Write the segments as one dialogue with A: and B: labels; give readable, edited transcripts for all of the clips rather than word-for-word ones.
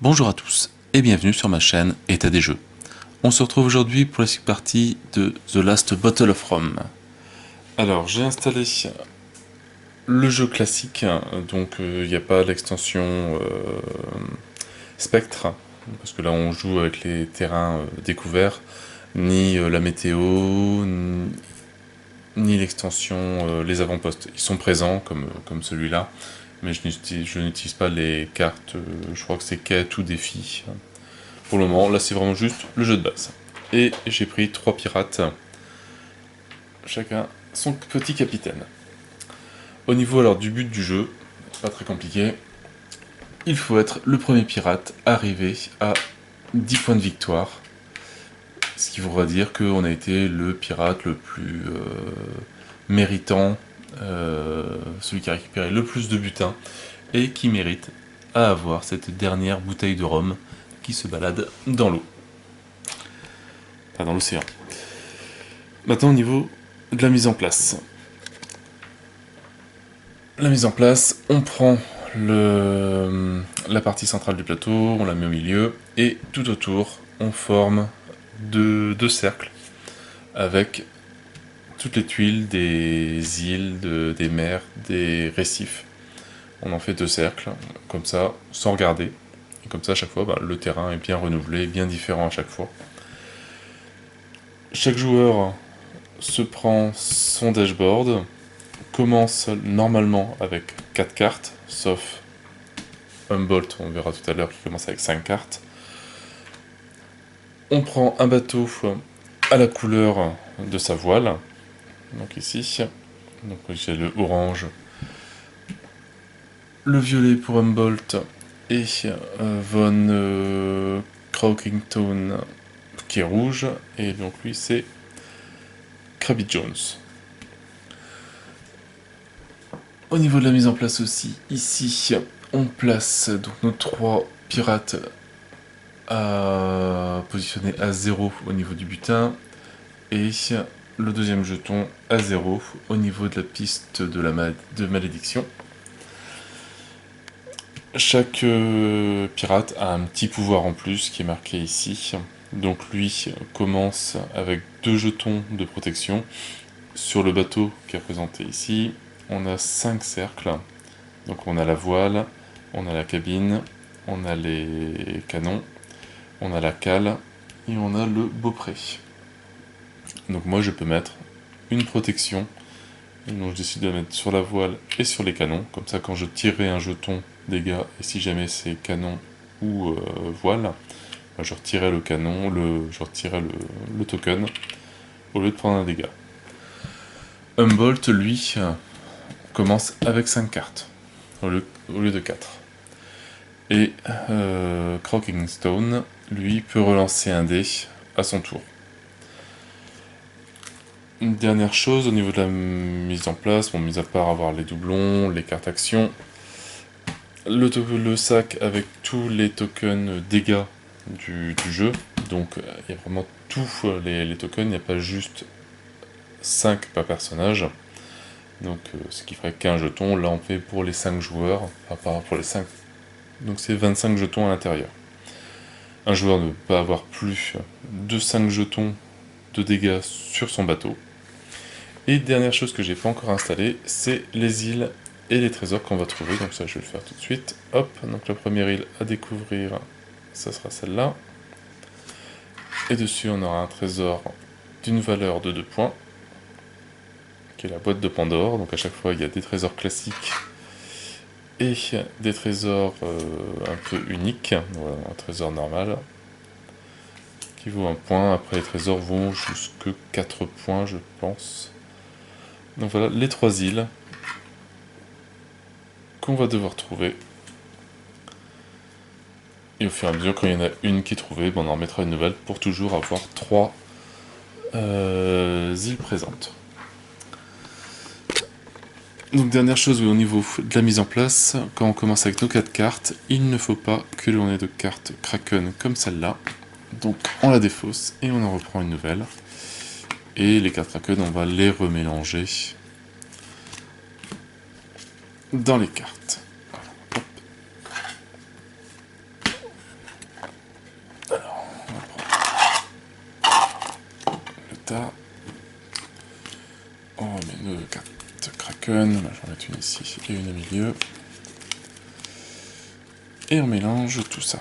A: Bonjour à tous et bienvenue sur ma chaîne État des jeux. On se retrouve aujourd'hui pour la suite partie de The Last Bottle of Rum. Alors j'ai installé le jeu classique, donc il n'y a pas l'extension Spectre, parce que là on joue avec les terrains découverts, ni la météo, ni l'extension les avant-postes. Ils sont présents comme celui-là, mais je n'utilise pas les cartes, je crois que c'est quête ou défi. Pour le moment, là c'est vraiment juste le jeu de base. Et j'ai pris 3 pirates, chacun son petit capitaine. Au niveau alors du but du jeu, pas très compliqué, il faut être le premier pirate arrivé à 10 points de victoire. Ce qui voudra dire qu'on a été le pirate le plus méritant, celui qui a récupéré le plus de butin, et qui mérite à avoir cette dernière bouteille de rhum qui se balade dans l'eau. Enfin, dans l'océan. Maintenant au niveau de la mise en place. La mise en place, on prend la partie centrale du plateau, on la met au milieu, et tout autour, on forme deux cercles avec toutes les tuiles des îles, des mers, des récifs. On en fait 2 cercles, comme ça, sans regarder. Et comme ça, à chaque fois, le terrain est bien renouvelé, bien différent à chaque fois. Chaque joueur se prend son dashboard, commence normalement avec 4 cartes, sauf Humboldt, on verra tout à l'heure, qui commence avec 5 cartes. On prend un bateau à la couleur de sa voile, donc ici, donc j'ai le orange, le violet pour Humboldt et Von Crockington qui est rouge, et donc lui c'est Krabby Jones. Au niveau de la mise en place aussi, ici on place donc nos 3 pirates à positionner à 0 au niveau du butin, et le deuxième jeton à 0 au niveau de la piste de malédiction. Chaque pirate a un petit pouvoir en plus qui est marqué ici. Donc lui commence avec 2 jetons de protection. Sur le bateau qui est présenté ici, on a 5 cercles. Donc on a la voile, on a la cabine, on a les canons, on a la cale et on a le beaupré. Donc moi je peux mettre une protection. Donc je décide de la mettre sur la voile et sur les canons. Comme ça quand je tirerai un jeton dégâts, et si jamais c'est canon ou voile, je retirerai le canon, je retirerai le token au lieu de prendre un dégât. Humboldt, lui, commence avec 5 cartes au lieu de 4. Et Crockingstone, lui, peut relancer un dé à son tour. Une dernière chose au niveau de la mise en place, mis à part avoir les doublons, les cartes actions, le sac avec tous les tokens dégâts du jeu, donc il y a vraiment tous les tokens, il n'y a pas juste 5 par personnage, donc ce qui ferait qu'un jeton. Là on fait pour les 5 joueurs, enfin pour les 5, donc c'est 25 jetons à l'intérieur. Un joueur ne peut pas avoir plus de 5 jetons de dégâts sur son bateau. Et dernière chose que j'ai pas encore installée, c'est les îles et les trésors qu'on va trouver, donc ça je vais le faire tout de suite. Hop, donc la première île à découvrir, ça sera celle-là. Et dessus on aura un trésor d'une valeur de 2 points, qui est la boîte de Pandore. Donc à chaque fois il y a des trésors classiques et des trésors un peu uniques. Voilà, un trésor normal qui vaut 1 point, après les trésors vont jusque 4 points je pense. Donc voilà les 3 îles qu'on va devoir trouver. Et au fur et à mesure, quand il y en a une qui est trouvée, on en remettra une nouvelle pour toujours avoir 3 îles présentes. Donc dernière chose au niveau de la mise en place, quand on commence avec nos 4 cartes, il ne faut pas que l'on ait de cartes Kraken comme celle-là. Donc on la défausse et on en reprend une nouvelle. Et les cartes Kraken, on va les remélanger dans les cartes. tard. On remet nos cartes Kraken, je vais en mettre une ici et une au milieu. Et on mélange tout ça.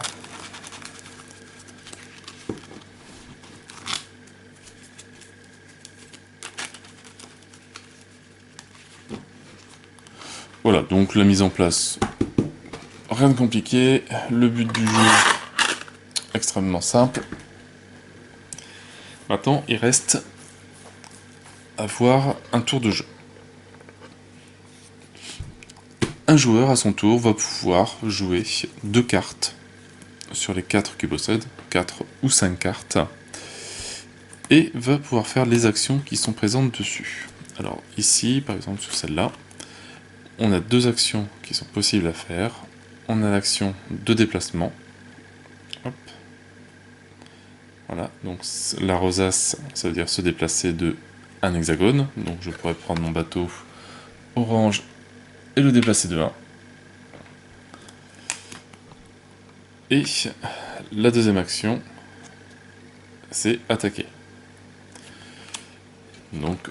A: Voilà, donc la mise en place, rien de compliqué. Le but du jeu, extrêmement simple. Maintenant, il reste à voir un tour de jeu. Un joueur, à son tour, va pouvoir jouer 2 cartes sur les 4 qu'il possède, 4 ou 5 cartes, et va pouvoir faire les actions qui sont présentes dessus. Alors ici, par exemple sur celle-là, on a 2 actions qui sont possibles à faire. On a l'action de déplacement. Hop. Voilà, donc la rosace, ça veut dire se déplacer de un hexagone. Donc je pourrais prendre mon bateau orange et le déplacer de 1. Et la deuxième action, c'est attaquer. Donc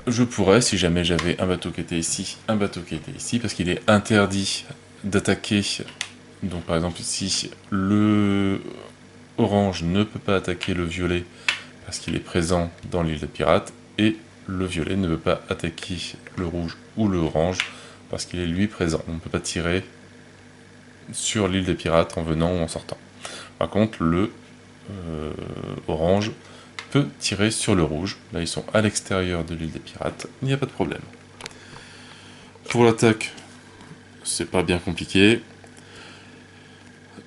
A: je pourrais, si jamais j'avais un bateau qui était ici, un bateau qui était ici, parce qu'il est interdit d'attaquer. Donc par exemple si le orange ne peut pas attaquer le violet parce qu'il est présent dans l'île des pirates, et le violet ne peut pas attaquer le rouge ou le orange parce qu'il est lui présent. On ne peut pas tirer sur l'île des pirates en venant ou en sortant. Par contre, le orange peut tirer sur le rouge. Là, ils sont à l'extérieur de l'île des pirates, il n'y a pas de problème. Pour l'attaque, c'est pas bien compliqué.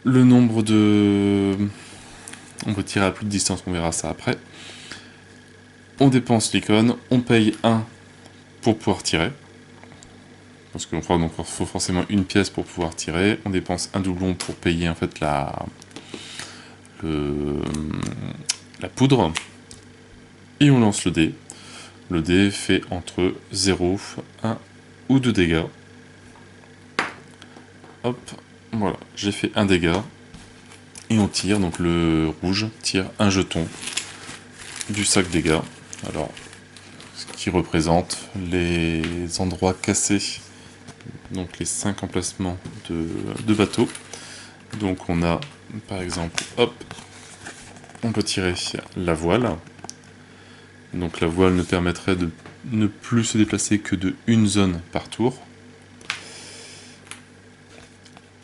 A: Le nombre de... On peut tirer à plus de distance, on verra ça après. On dépense l'icône, on paye 1 pour pouvoir tirer. Parce qu'il faut forcément une pièce pour pouvoir tirer. On dépense un doublon pour payer en fait la poudre. Et on lance le dé. Le dé fait entre 0, 1 ou 2 dégâts. Hop, voilà, j'ai fait un dégât. Et on tire, donc le rouge tire un jeton du sac dégâts. Alors, ce qui représente les endroits cassés, donc les 5 emplacements de bateaux. Donc on a, par exemple, hop, on peut tirer la voile. Donc la voile ne permettrait de ne plus se déplacer que de une zone par tour.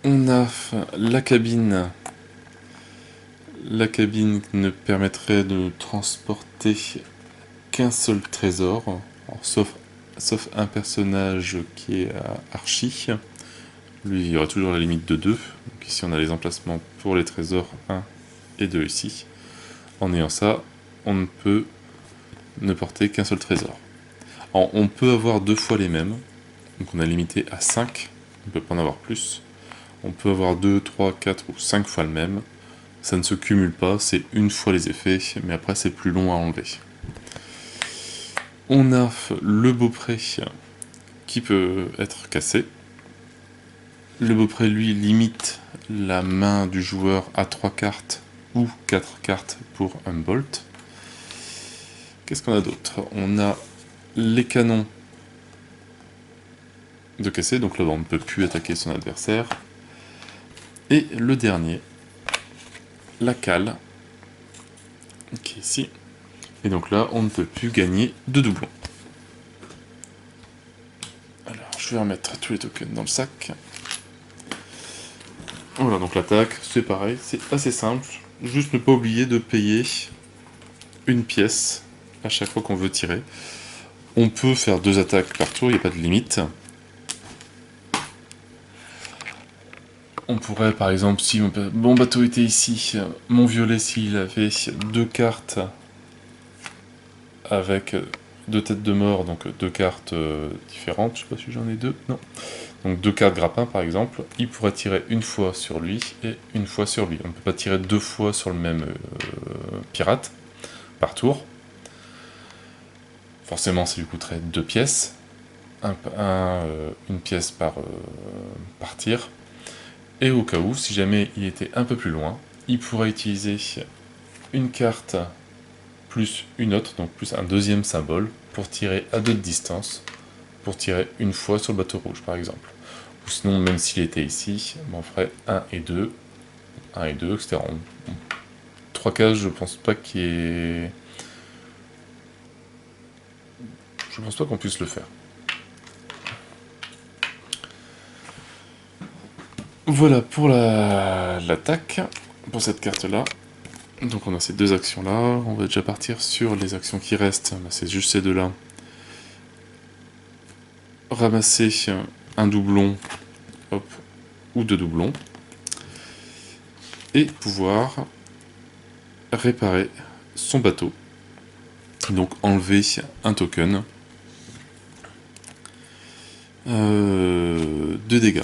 A: On a la cabine. La cabine ne permettrait de transporter qu'un seul trésor, alors, sauf un personnage qui est Archie. Lui, il y aura toujours la limite de 2. Donc ici, on a les emplacements pour les trésors 1 et 2 ici. En ayant ça, on ne peut ne porter qu'un seul trésor. Alors, on peut avoir 2 fois les mêmes. Donc on a limité à 5. On ne peut pas en avoir plus. On peut avoir 2, 3, 4 ou 5 fois le même. Ça ne se cumule pas, c'est une fois les effets, mais après c'est plus long à enlever. On a le beaupré qui peut être cassé. Le beaupré, lui, limite la main du joueur à 3 cartes ou 4 cartes pour un bolt. Qu'est-ce qu'on a d'autre? On a les canons de casser, donc là on ne peut plus attaquer son adversaire. Et le dernier, la cale, qui est ici. Et donc là, on ne peut plus gagner de doublons. Alors, je vais remettre tous les tokens dans le sac. Voilà, donc l'attaque, c'est pareil, c'est assez simple. Juste ne pas oublier de payer une pièce à chaque fois qu'on veut tirer. On peut faire 2 attaques par tour, il n'y a pas de limite. On pourrait, par exemple, si mon bateau était ici, mon violet, s'il avait 2 cartes avec 2 têtes de mort, donc 2 cartes différentes, je sais pas si j'en ai 2, non. Donc 2 cartes grappin, par exemple, il pourrait tirer une fois sur lui et une fois sur lui. On ne peut pas tirer 2 fois sur le même pirate, par tour. Forcément, ça lui coûterait 2 pièces, une pièce par tir. Et au cas où, si jamais il était un peu plus loin, il pourrait utiliser une carte plus une autre, donc plus un deuxième symbole, pour tirer à 2 de distance, pour tirer une fois sur le bateau rouge par exemple. Ou sinon, même s'il était ici, on ferait 1 et 2, 1 et 2, etc. En 3 cases, je pense pas qu'il y ait... Je pense pas qu'on puisse le faire. Voilà pour l'attaque, pour cette carte-là. Donc on a ces deux actions-là. On va déjà partir sur les actions qui restent. Bah, c'est juste ces deux-là. Ramasser un doublon, hop, ou deux doublons. Et pouvoir réparer son bateau. Donc enlever un token de dégâts.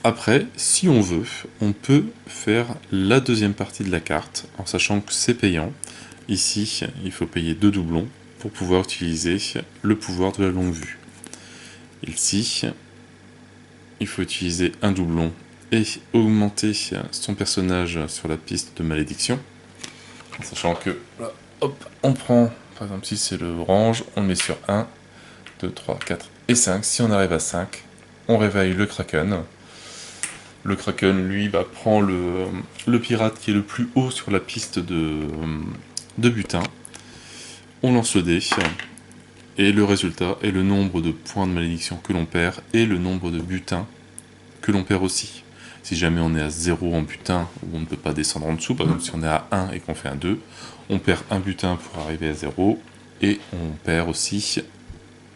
A: Après, si on veut, on peut faire la deuxième partie de la carte, en sachant que c'est payant. Ici, il faut payer 2 doublons pour pouvoir utiliser le pouvoir de la longue vue. Ici, il faut utiliser un doublon et augmenter son personnage sur la piste de malédiction. En sachant que, là, hop, on prend, par exemple si c'est le orange, on le met sur 1, 2, 3, 4 et 5. Si on arrive à 5, on réveille le Kraken. Le Kraken, lui, prend le pirate qui est le plus haut sur la piste de butin. On lance le dé, et le résultat est le nombre de points de malédiction que l'on perd, et le nombre de butins que l'on perd aussi. Si jamais on est à 0 en butin, ou on ne peut pas descendre en dessous, par exemple si on est à 1 et qu'on fait un 2, on perd un butin pour arriver à 0, et on perd aussi,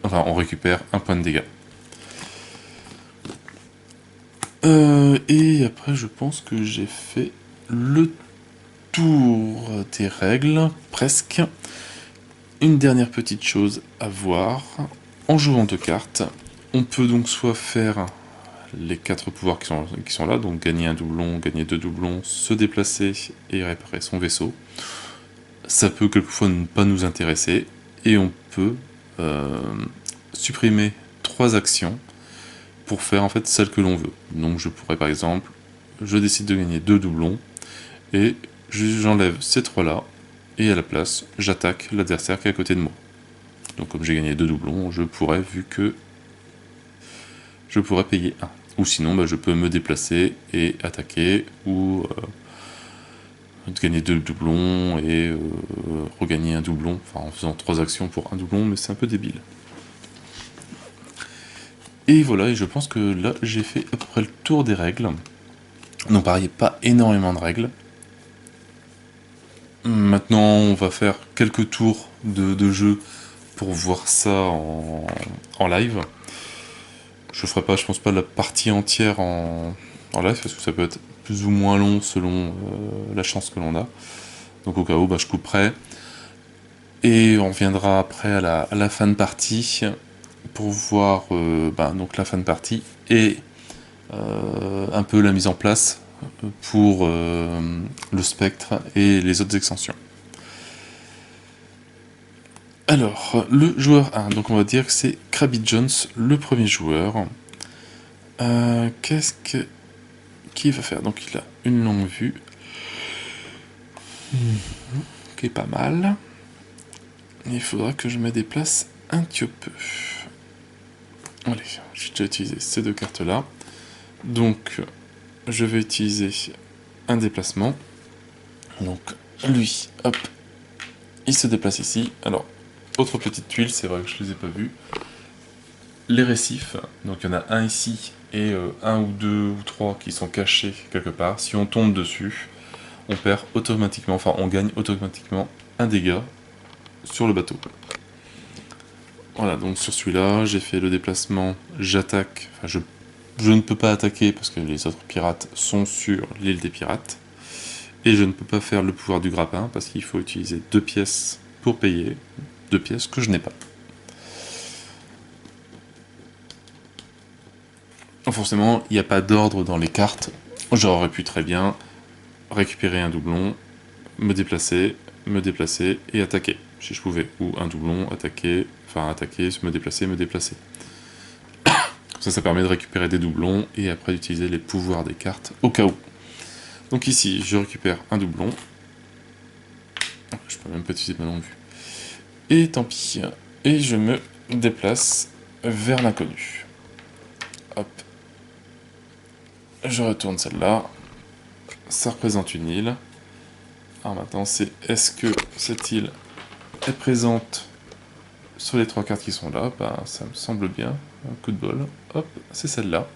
A: enfin on récupère un point de dégâts. Et après, je pense que j'ai fait le tour des règles, presque. Une dernière petite chose à voir. En jouant 2 cartes, on peut donc soit faire les 4 pouvoirs qui sont là, donc gagner un doublon, gagner 2 doublons, se déplacer et réparer son vaisseau. Ça peut quelquefois ne pas nous intéresser, et on peut supprimer 3 actions pour faire en fait celle que l'on veut. Donc je pourrais par exemple, je décide de gagner 2 doublons, et j'enlève ces 3 là, et à la place, j'attaque l'adversaire qui est à côté de moi. Donc comme j'ai gagné 2 doublons, je pourrais, vu que je pourrais payer 1. Ou sinon, je peux me déplacer et attaquer, ou gagner 2 doublons et regagner un doublon, enfin en faisant 3 actions pour un doublon, mais c'est un peu débile. Et voilà, et je pense que là, j'ai fait à peu près le tour des règles. Donc pareil, pas énormément de règles. Maintenant, on va faire quelques tours de jeu pour voir ça en live. Je ferai pas, je pense pas, la partie entière en live, parce que ça peut être plus ou moins long selon la chance que l'on a. Donc au cas où, je couperai. Et on reviendra après à la fin de partie pour voir donc la fin de partie et un peu la mise en place pour le spectre et les autres extensions. Alors, le joueur 1, donc on va dire que c'est Krabby Jones, le premier joueur. Qui va faire? Donc il a une longue vue, qui est pas mal. Il faudra que je me déplace un petit peu. Allez, j'ai déjà utilisé ces 2 cartes-là. Donc, je vais utiliser un déplacement. Donc, lui, hop, il se déplace ici. Alors, autre petite tuile, c'est vrai que je ne les ai pas vues. Les récifs, donc il y en a un ici, et 1 ou 2 ou 3 qui sont cachés quelque part. Si on tombe dessus, on perd automatiquement, enfin on gagne automatiquement un dégât sur le bateau. Voilà, donc sur celui-là, j'ai fait le déplacement, j'attaque, enfin je ne peux pas attaquer parce que les autres pirates sont sur l'île des pirates. Et je ne peux pas faire le pouvoir du grappin parce qu'il faut utiliser 2 pièces pour payer, 2 pièces que je n'ai pas. Forcément, il n'y a pas d'ordre dans les cartes. J'aurais pu très bien récupérer un doublon, me déplacer et attaquer, si je pouvais. Ou un doublon, attaquer, me déplacer, Ça permet de récupérer des doublons et après d'utiliser les pouvoirs des cartes au cas où. Donc ici, je récupère un doublon. Je peux même pas utiliser ma longue vue. Et tant pis. Et je me déplace vers l'inconnu. Hop. Je retourne celle-là. Ça représente une île. Alors maintenant, c'est est-ce que cette île est présente sur les 3 cartes qui sont là? Bah, ça me semble bien. Un coup de bol. Hop, c'est celle-là.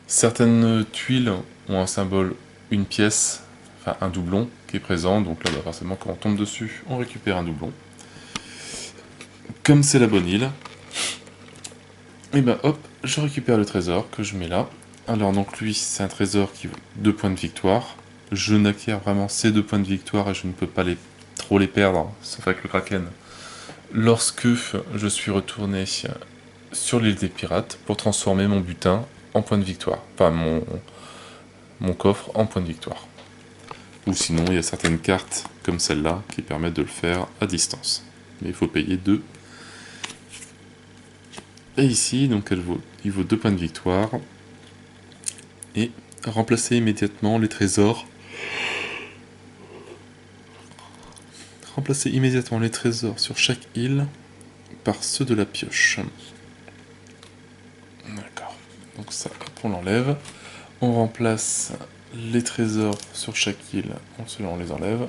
A: Certaines tuiles ont un symbole, une pièce, enfin un doublon qui est présent. Donc là, bah, forcément, quand on tombe dessus, on récupère un doublon. Comme c'est la bonne île, et ben hop, je récupère le trésor que je mets là. Alors donc lui, c'est un trésor qui vaut 2 points de victoire. Je n'acquiers vraiment ces 2 points de victoire et je ne peux pas trop les perdre, sauf avec le Kraken, lorsque je suis retourné sur l'île des pirates pour transformer mon butin en point de victoire. Enfin, mon coffre en point de victoire. Ou sinon, il y a certaines cartes, comme celle-là, qui permettent de le faire à distance. Mais il faut payer 2. Et ici, donc il vaut 2 points de victoire. Et remplacer immédiatement les trésors. Remplacer immédiatement les trésors sur chaque île par ceux de la pioche. D'accord. Donc ça, on l'enlève. On remplace les trésors sur chaque île, on les enlève,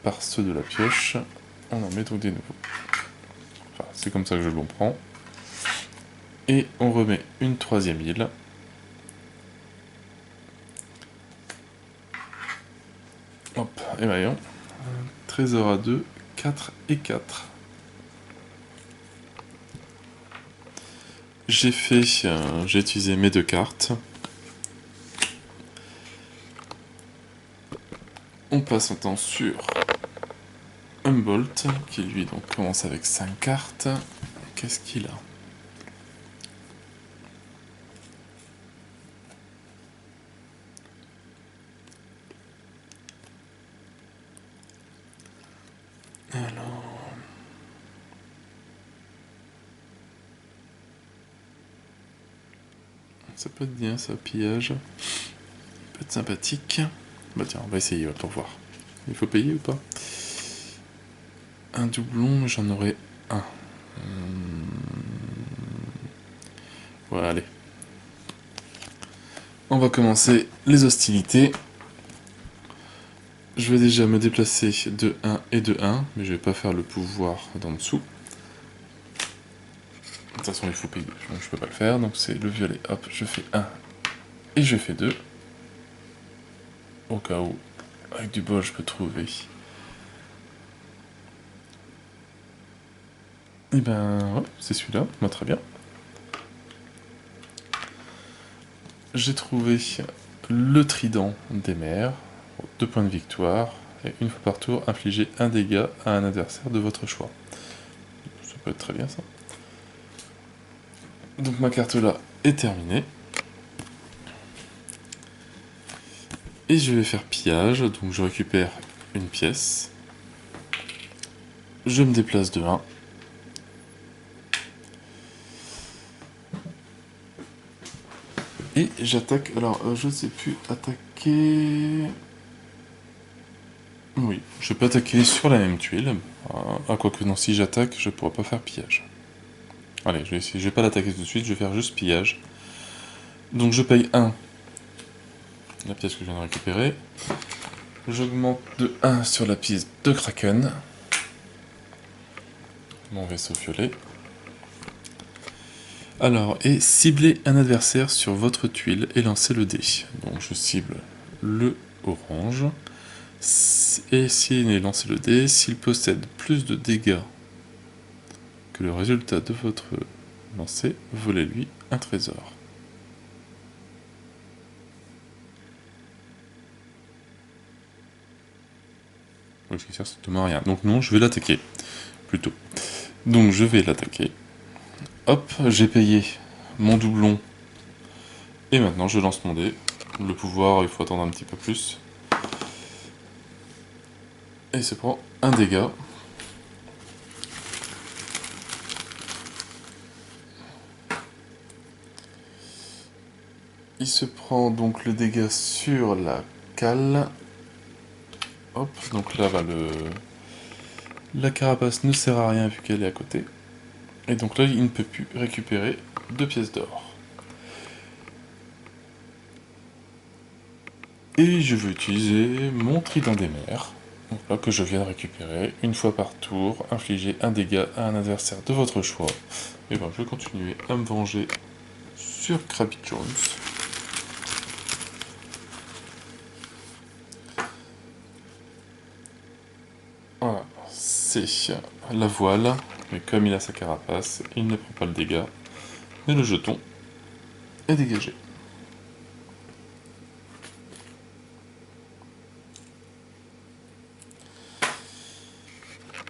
A: par ceux de la pioche. On en met donc des nouveaux. Enfin, c'est comme ça que je le comprends. Et on remet une 3e île. Hop, et voyons. Trésor à 2, 4 et 4. J'ai utilisé mes 2 cartes. On passe maintenant sur Humboldt, qui lui donc commence avec 5 cartes. Qu'est-ce qu'il a? Alors... ça peut être bien, ça, pillage. Ça peut être sympathique. Bah tiens, on va essayer pour voir. Il faut payer ou pas? Un doublon, j'en aurai un. Ouais, allez. On va commencer les hostilités. Je vais déjà me déplacer de 1 et de 1, mais je vais pas faire le pouvoir d'en dessous. De toute façon, il faut payer, donc je peux pas le faire. Donc c'est le violet, hop, je fais 1 et je fais 2. Au cas où, avec du bol, je peux trouver. Et ben, ouais, c'est celui-là, moi très bien. J'ai trouvé le trident des mers, 2 points de victoire, et une fois par tour, infliger un dégât à un adversaire de votre choix. Ça peut être très bien ça. Donc ma carte là est terminée. Et je vais faire pillage, donc je récupère une pièce. Je me déplace de 1. Et j'attaque, alors je ne sais plus, attaquer... Oui, je peux attaquer sur la même tuile. À quoi que non, si j'attaque, je pourrais pas faire pillage. Allez, je vais essayer, je vais pas l'attaquer tout de suite, je vais faire juste pillage. Donc je paye 1, la pièce que je viens de récupérer. J'augmente de 1 sur la pièce de Kraken. Mon vaisseau violet. Alors, et ciblez un adversaire sur votre tuile et lancez le dé. Donc je cible le orange. Et s'il est lancé le dé, s'il possède plus de dégâts que le résultat de votre lancer, volez-lui un trésor. Oui, ce qui sert strictement à rien. Donc non, je vais l'attaquer, plutôt. Donc je vais l'attaquer. Hop, j'ai payé mon doublon. Et maintenant je lance mon dé. Le pouvoir, il faut attendre un petit peu plus. Et il se prend un dégât. Il se prend donc le dégât sur la cale. Hop, donc là, la carapace ne sert à rien vu qu'elle est à côté. Et donc là, il ne peut plus récupérer 2 pièces d'or. Et je veux utiliser mon trident des mers, donc là que je viens de récupérer. Une fois par tour, infliger un dégât à un adversaire de votre choix. Et ben je vais continuer à me venger sur Krabby Jones. Voilà, c'est la voile, mais comme il a sa carapace, il ne prend pas le dégât, mais le jeton est dégagé.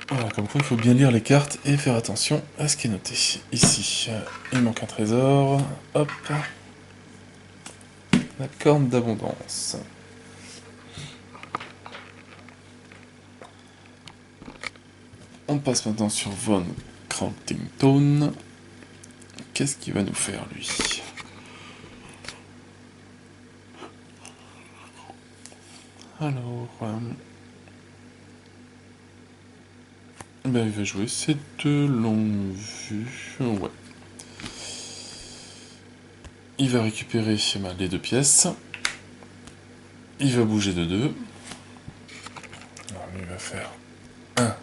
A: Voilà, comme quoi il faut bien lire les cartes et faire attention à ce qui est noté. Ici, il manque un trésor. Hop. La corne d'abondance. On passe maintenant sur Von Cramptington. Qu'est-ce qu'il va nous faire, lui? Alors... ben, il va jouer ces 2 longues vues. Ouais. Il va récupérer les 2 pièces. Il va bouger de 2. Alors lui, il va faire 1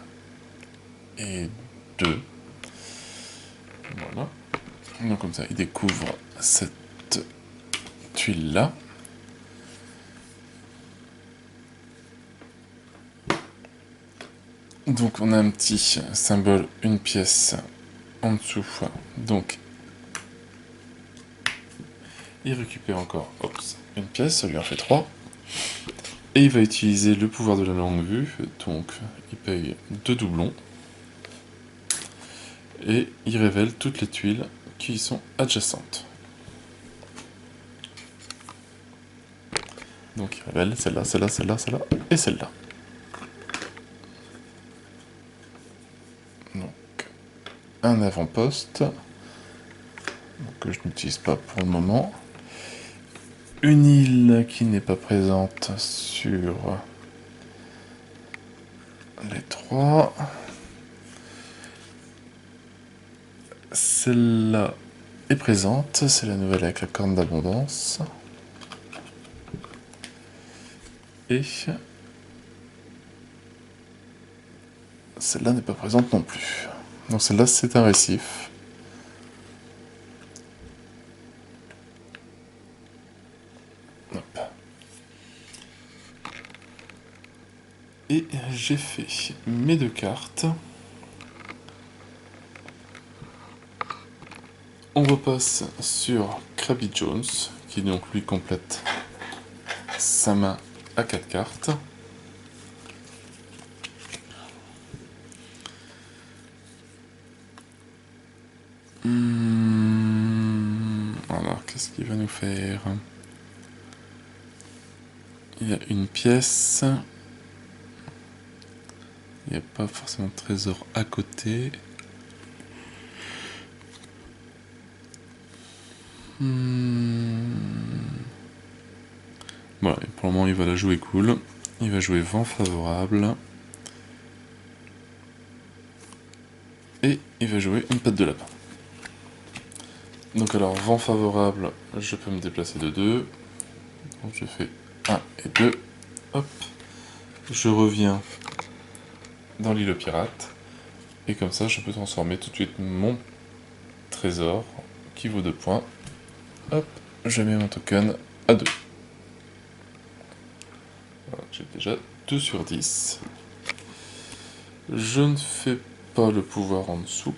A: et 2. Voilà. Donc comme ça, il découvre cette tuile-là. Donc on a un petit symbole, une pièce en dessous. Donc il récupère encore une pièce, ça lui en fait 3. Et il va utiliser le pouvoir de la longue vue, donc il paye 2 doublons. Et il révèle toutes les tuiles qui y sont adjacentes. Donc il révèle celle-là, celle-là, celle-là, celle-là et celle-là. Donc un avant-poste que je n'utilise pas pour le moment. Une île qui n'est pas présente sur les 3. Celle-là est présente, c'est la nouvelle avec la corne d'abondance. Et celle-là n'est pas présente non plus. Donc celle-là c'est un récif. Hop. Et j'ai fait mes 2 cartes. On repasse sur Krabby Jones, qui donc lui complète sa main à 4 cartes. Alors, qu'est-ce qu'il va nous faire? Il y a une pièce. Il n'y a pas forcément de trésor à côté. Voilà, et pour le moment il va la jouer cool. Il va jouer vent favorable. Et il va jouer une patte de lapin. Donc alors, vent favorable, je peux me déplacer de 2. Donc je fais 1 et 2. Hop. Je reviens dans l'île pirate. Et comme ça, je peux transformer tout de suite mon trésor qui vaut 2 points. Hop, je mets mon token à 2. Voilà, j'ai déjà 2 sur 10. Je ne fais pas le pouvoir en dessous.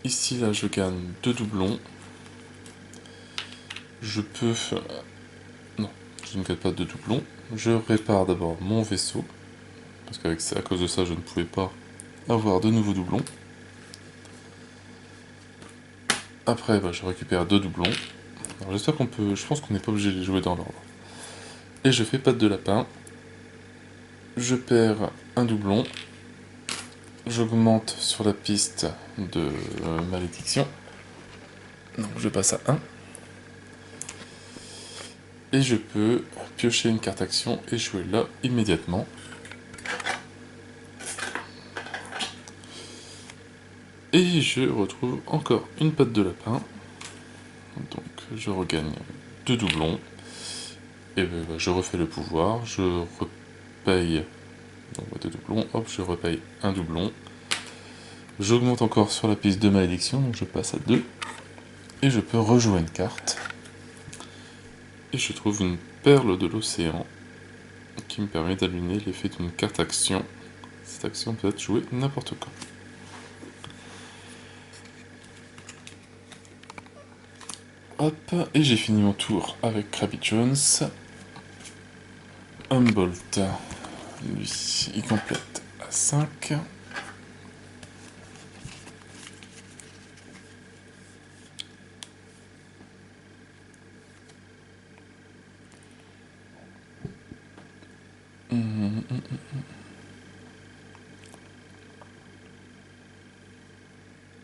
A: Ici, là, je gagne 2 doublons. Je peux... Non, je ne gagne pas 2 doublons. Je répare d'abord mon vaisseau. Parce qu'à cause de ça, je ne pouvais pas avoir de nouveaux doublons. Après, je récupère 2 doublons. Alors j'espère qu'on peut... Je pense qu'on n'est pas obligé de les jouer dans l'ordre. Et je fais patte de lapin. Je perds un doublon. J'augmente sur la piste de malédiction. Donc je passe à 1. Et je peux piocher une carte action et jouer là immédiatement. Et je retrouve encore une patte de lapin. Donc je regagne 2 doublons. Et je refais le pouvoir. Je repaye 2 doublons. Hop, je repaye un doublon. J'augmente encore sur la piste de malédiction. Donc je passe à 2. Et je peux rejouer une carte. Et je trouve une perle de l'océan qui me permet d'allumer l'effet d'une carte action. Cette action peut être jouée n'importe quand. Hop, et j'ai fini mon tour avec Krabby Jones. Humboldt, lui, il complète à 5.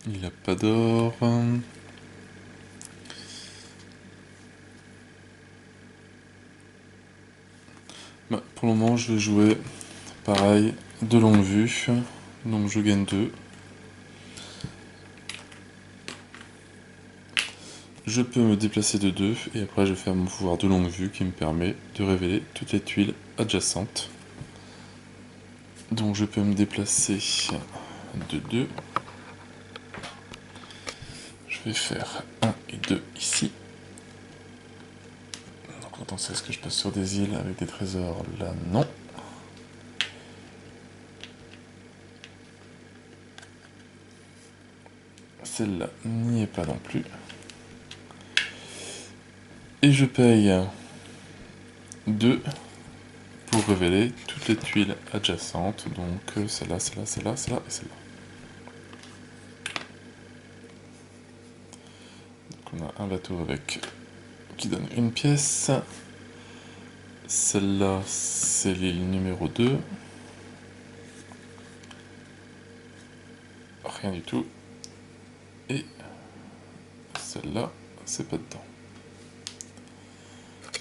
A: Il a pas d'or. Bah, pour le moment, je vais jouer pareil, de longue vue. Donc je gagne 2. Je peux me déplacer de 2 et après je vais faire mon pouvoir de longue vue qui me permet de révéler toutes les tuiles adjacentes. Donc je peux me déplacer de 2. Je vais faire 1 et 2 ici. Donc attends, est-ce que je passe sur des îles avec des trésors? Là, non. Celle-là n'y est pas non plus. Et je paye 2 pour révéler toutes les tuiles adjacentes. Donc celle-là, celle-là, celle-là, celle-là et celle-là. Donc on a un bateau avec qui donne une pièce. Celle-là, c'est l'île numéro 2. Rien du tout. Et celle-là, c'est pas dedans.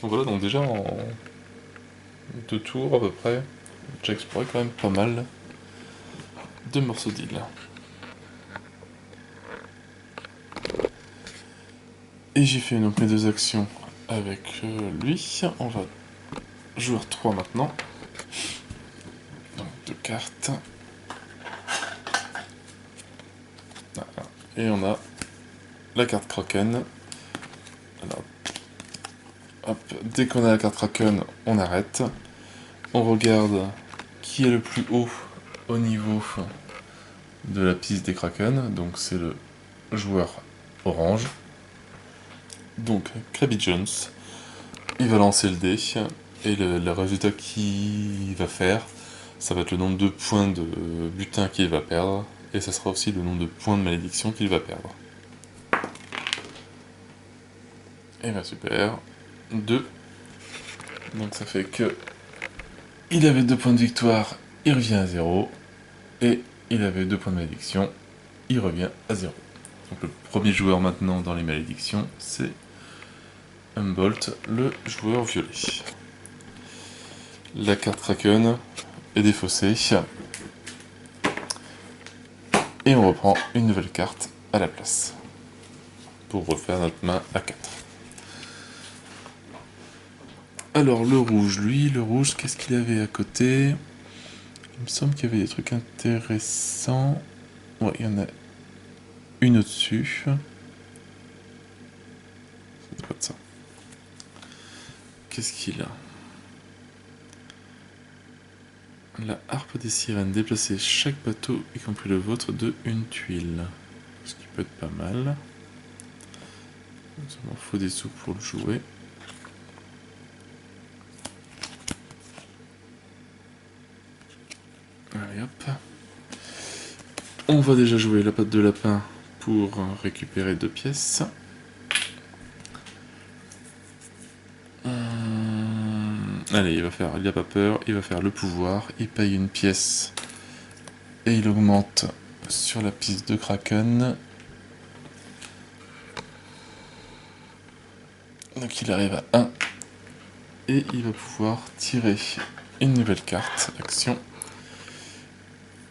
A: Donc voilà, donc déjà en 2 tours à peu près, j'ai exploré quand même pas mal de morceaux d'île. Et j'ai fait donc mes 2 actions avec lui. On va jouer 3 maintenant. Donc 2 cartes. Voilà. Et on a la carte Kraken. Alors, hop, dès qu'on a la carte Kraken, on arrête. On regarde qui est le plus haut au niveau de la piste des Kraken. Donc c'est le joueur orange. Donc Krabby Jones, il va lancer le dé, et le résultat qu'il va faire, ça va être le nombre de points de butin qu'il va perdre, et ça sera aussi le nombre de points de malédiction qu'il va perdre. Et bien super, 2. Donc ça fait que il avait 2 points de victoire, il revient à 0, et il avait 2 points de malédiction, il revient à 0. Donc le premier joueur maintenant dans les malédictions, c'est Humboldt, le joueur violet. La carte Kraken est défaussée. Et on reprend une nouvelle carte à la place. Pour refaire notre main à 4. Alors le rouge, lui, le rouge, qu'est-ce qu'il avait à côté? Il me semble qu'il y avait des trucs intéressants. Ouais, il y en a une au-dessus. C'est quoi de ça? Qu'est-ce qu'il a? La harpe des sirènes. Déplacer chaque bateau, y compris le vôtre, de une tuile. Ce qui peut être pas mal. Il m'en faut des sous pour le jouer. Allez hop. On va déjà jouer la patte de lapin pour récupérer 2 pièces. Allez, il n'a pas peur, il va faire le pouvoir, il paye une pièce et il augmente sur la piste de Kraken. Donc il arrive à 1. Et il va pouvoir tirer une nouvelle carte, action.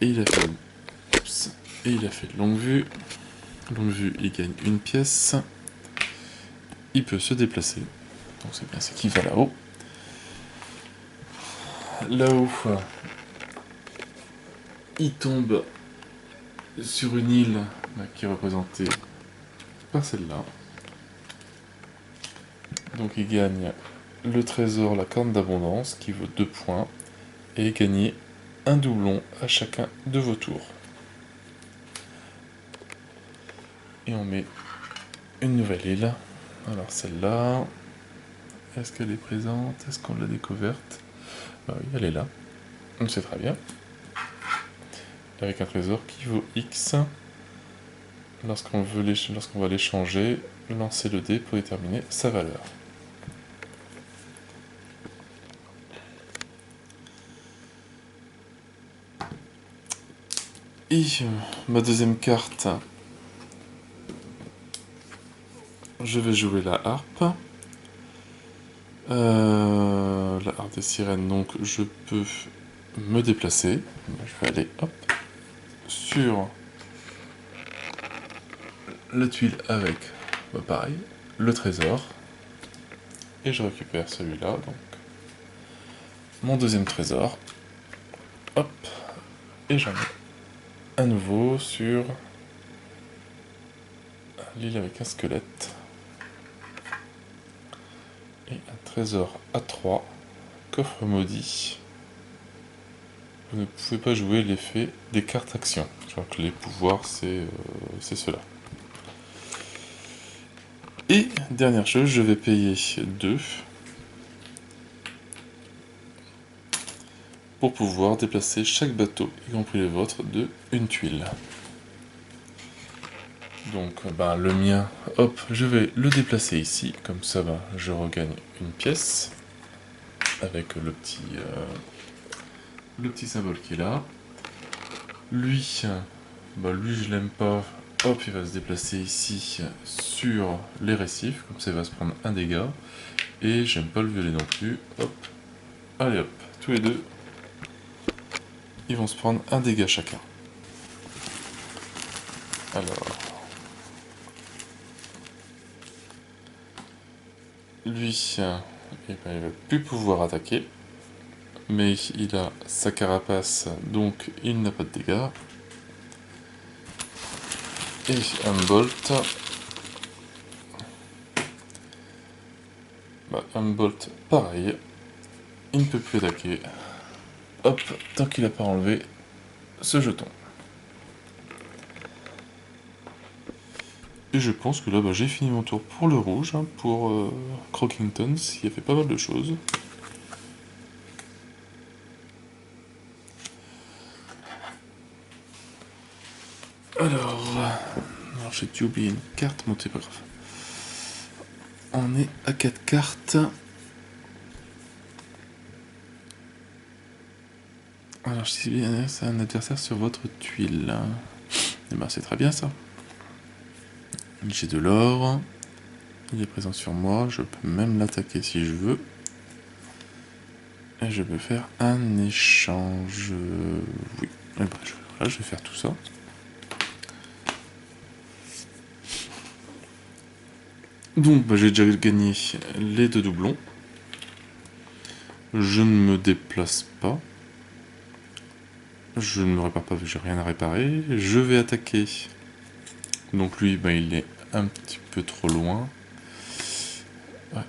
A: Et il a fait, oups, et il a fait longue vue. Longue vue, il gagne une pièce. Il peut se déplacer. Donc c'est bien, c'est qu'il va là-haut. Là-haut, il tombe sur une île qui est représentée par celle-là. Donc il gagne le trésor, la corne d'abondance, qui vaut 2 points, et gagner un doublon à chacun de vos tours. Et on met une nouvelle île. Alors celle-là, est-ce qu'elle est présente? Est-ce qu'on l'a découverte? Bah oui, elle est là. Donc c'est très bien. Avec un trésor qui vaut X. Lorsqu'on va l'échanger, lancez le dé pour déterminer sa valeur. Et ma deuxième carte, je vais jouer la harpe. La harpe des sirènes, donc je peux me déplacer. Je vais aller hop, sur la tuile avec, pareil, le trésor. Et je récupère celui-là, donc mon deuxième trésor. Hop, et j'en mets un nouveau sur l'île avec un squelette. Et un trésor à 3, coffre maudit. Vous ne pouvez pas jouer l'effet des cartes actions. Je crois que les pouvoirs, c'est cela. Et dernière chose, je vais payer 2 pour pouvoir déplacer chaque bateau, y compris le vôtre, de une tuile. Donc le mien, hop, je vais le déplacer ici, comme ça je regagne une pièce, avec le petit symbole qui est là. Lui, lui je l'aime pas, hop, il va se déplacer ici sur les récifs, comme ça il va se prendre un dégât, et j'aime pas le violet non plus, hop, allez hop, tous les deux, ils vont se prendre un dégât chacun. Alors... Lui, il va plus pouvoir attaquer, mais il a sa carapace, donc il n'a pas de dégâts. Et un bolt. Un bolt, pareil, il ne peut plus attaquer. Hop, tant qu'il n'a pas enlevé ce jeton. Et je pense que là, j'ai fini mon tour pour le rouge, pour Crockington, il a fait pas mal de choses. Alors j'ai dû oublier une carte, bon c'est pas grave. On est à 4 cartes. Alors je dis bien, c'est un adversaire sur votre tuile. Et c'est très bien ça. J'ai de l'or. Il est présent sur moi, je peux même l'attaquer si je veux. Et je peux faire un échange. Oui. Et voilà, je vais faire tout ça. Donc j'ai déjà gagné les 2 doublons. Je ne me déplace pas. Je ne me répare pas, j'ai rien à réparer. Je vais attaquer. Donc lui, il est un petit peu trop loin.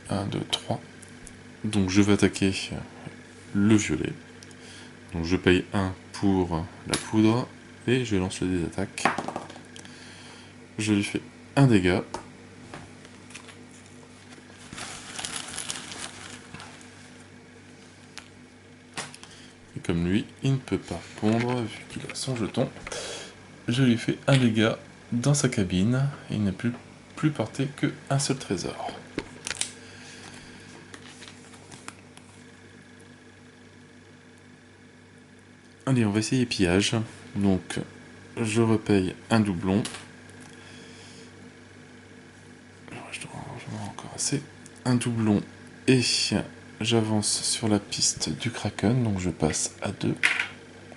A: 1, 2, 3. Donc je vais attaquer le violet. Donc je paye 1 pour la poudre. Et je lance le dé d'attaque. Je lui fais un dégât. Et comme lui, il ne peut pas pondre vu qu'il a son jeton, je lui fais un dégât dans sa cabine. Il n'a plus porté qu'un seul trésor. Allez, on va essayer pillage. Donc, je repaye un doublon. Je dois encore assez. Un doublon et j'avance sur la piste du Kraken, donc je passe à 2.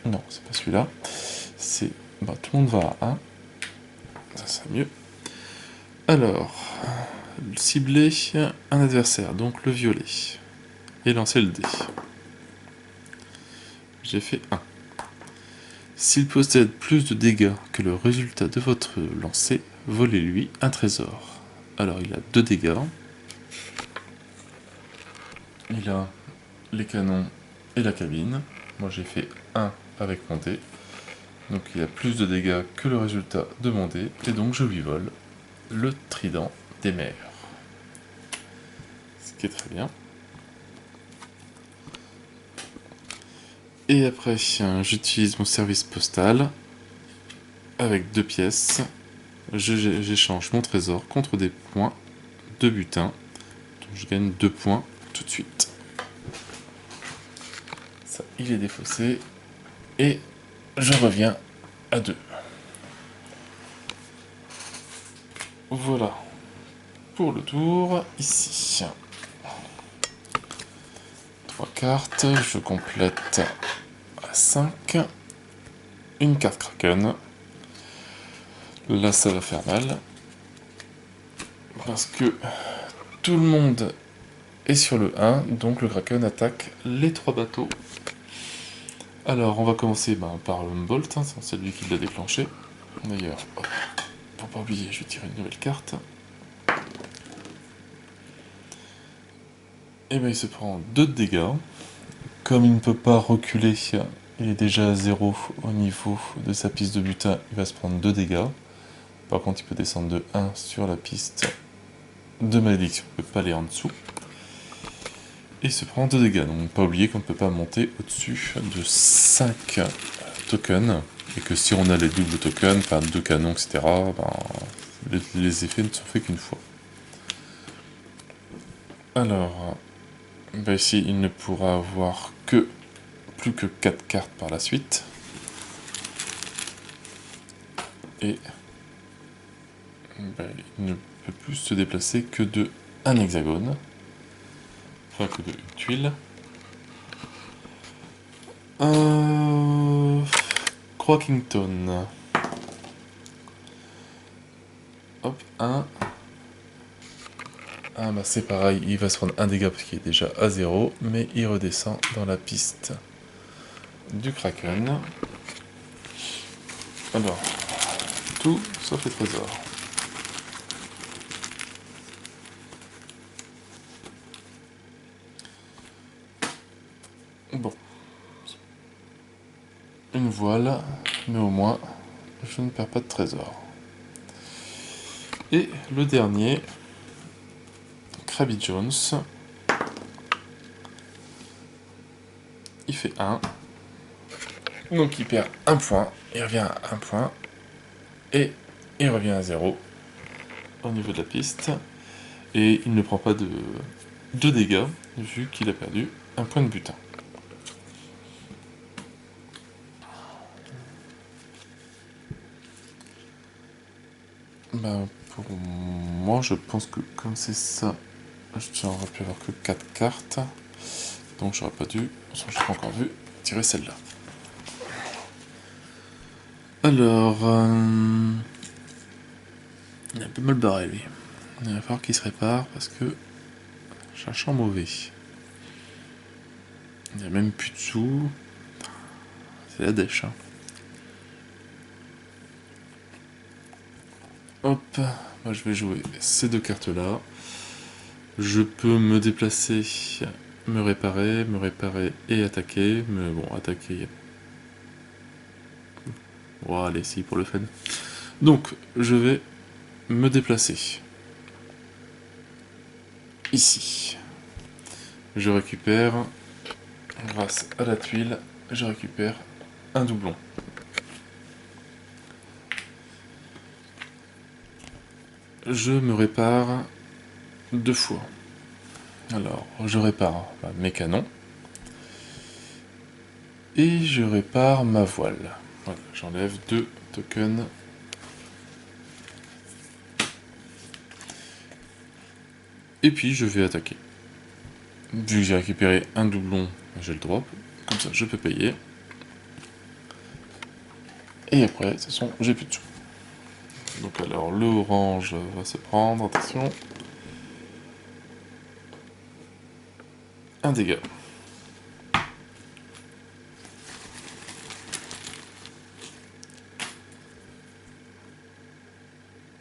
A: Non, c'est pas celui-là. C'est... Bah, tout le monde va à 1. Ça c'est mieux. Alors, cibler un adversaire, donc le violet. Et lancer le dé. J'ai fait 1. S'il possède plus de dégâts que le résultat de votre lancer, volez-lui un trésor. Alors il a 2 dégâts. Il a les canons et la cabine. Moi j'ai fait 1 avec mon dé. Donc il a plus de dégâts que le résultat de mon dé. Et donc je lui vole le trident des mers. Ce qui est très bien. Et après, j'utilise mon service postal avec 2 pièces. J'échange mon trésor contre des points de butin. Donc je gagne 2 points tout de suite. Ça, il est défaussé. Et je reviens à 2. Voilà. Pour le tour, ici. 3 cartes. Je complète à 5. Une carte Kraken. Là, ça va faire mal. Parce que tout le monde est sur le 1, donc le Kraken attaque les 3 bateaux. Alors, on va commencer par le Bolt, hein, c'est lui qui l'a déclenché. D'ailleurs, pour pas oublier, je vais tirer une nouvelle carte. Et il se prend 2 de dégâts. Comme il ne peut pas reculer, il est déjà à 0 au niveau de sa piste de butin, il va se prendre 2 dégâts. Par contre, il peut descendre de 1 sur la piste de malédiction, il ne peut pas aller en dessous. Et il se prend 2 dégâts, donc pas oublier qu'on ne peut pas monter au-dessus de 5 tokens, et que si on a les doubles tokens, enfin 2 canons, etc., les effets ne sont faits qu'une fois. Alors, ici il ne pourra avoir que plus que 4 cartes par la suite. Et il ne peut plus se déplacer que de un hexagone. Enfin, que de une tuile. Croakington. Hop, 1. Ah c'est pareil, il va se prendre un dégât parce qu'il est déjà à 0, mais il redescend dans la piste du Kraken. Alors, tout sauf les trésors. Bon. Une voile, mais au moins, je ne perds pas de trésor. Et le dernier, Krabby Jones. Il fait 1. Donc il perd 1 point, il revient à 1 point, et il revient à 0 au niveau de la piste. Et il ne prend pas de dégâts, vu qu'il a perdu un point de butin. Pour moi, je pense que comme c'est ça, j'aurais pu avoir que 4 cartes. Donc j'aurais pas dû, je n'ai pas encore vu, tirer celle-là. Alors, il est un peu mal barré lui. Il va falloir qu'il se répare parce que j'ai un champ mauvais. Il n'y a même plus de sous. C'est la dèche. Hein. Hop, moi je vais jouer ces 2 cartes-là. Je peux me déplacer, me réparer et attaquer. Mais bon, attaquer... Bon, allez, si, pour le fun. Donc, je vais me déplacer. Ici. Je récupère, grâce à la tuile, je récupère un doublon. Je me répare 2 fois. Alors, je répare mes canons. Et je répare ma voile. Voilà, j'enlève 2 tokens. Et puis je vais attaquer. Vu que j'ai récupéré un doublon, j'ai le drop. Comme ça, je peux payer. Et après, de toute façon, j'ai plus de sous. Donc alors, le orange va se prendre, attention. Un dégât.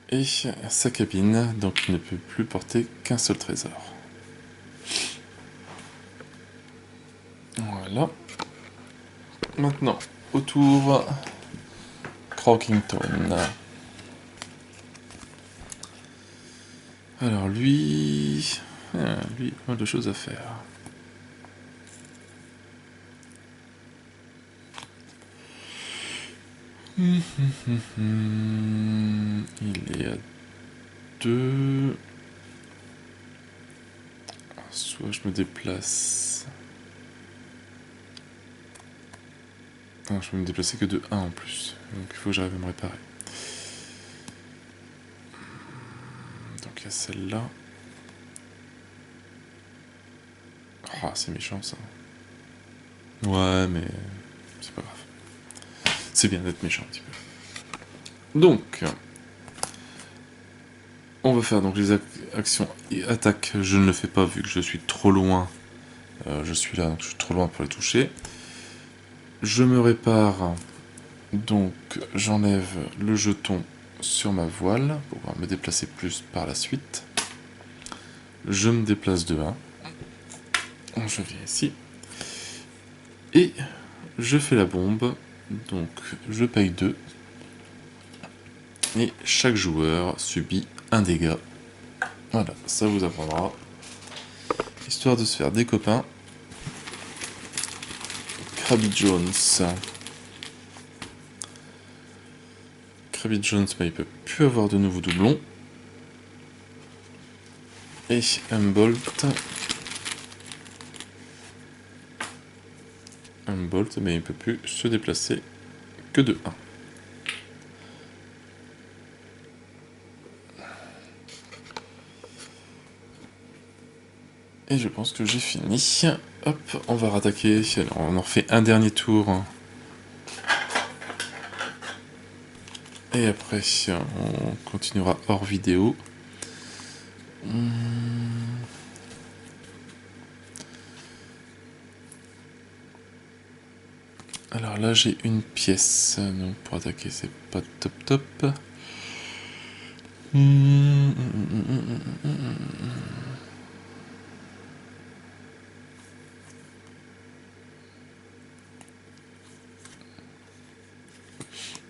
A: Et sa cabine, donc il ne peut plus porter qu'un seul trésor. Voilà. Maintenant, autour, Crockington. Alors lui, lui, pas mal de choses à faire. Il est à 2. Soit je me déplace. Non, je peux me déplacer que de 1 en plus. Donc il faut que j'arrive à me réparer. Donc il y a celle-là. Ah, c'est méchant ça. Ouais, mais c'est pas grave. C'est bien d'être méchant un petit peu. Donc, on va faire donc les actions et attaques. Je ne le fais pas vu que je suis trop loin. Je suis là, donc je suis trop loin pour les toucher. Je me répare. Donc, j'enlève le jeton sur ma voile pour pouvoir me déplacer plus par la suite. Je me déplace de 1. Je viens ici. Et je fais la bombe. Donc, je paye 2. Et chaque joueur subit un dégât. Voilà, ça vous apprendra. Histoire de se faire des copains. Krabby Jones. Krabby Jones, bah, il peut plus avoir de nouveaux doublons. Et Humboldt. Humboldt, mais il peut plus se déplacer que de 1. Et je pense que j'ai fini. Hop, on va rattaquer. Alors, on en refait un dernier tour. Et après, on continuera hors vidéo. Alors là, j'ai une pièce. Donc pour attaquer, c'est pas top top.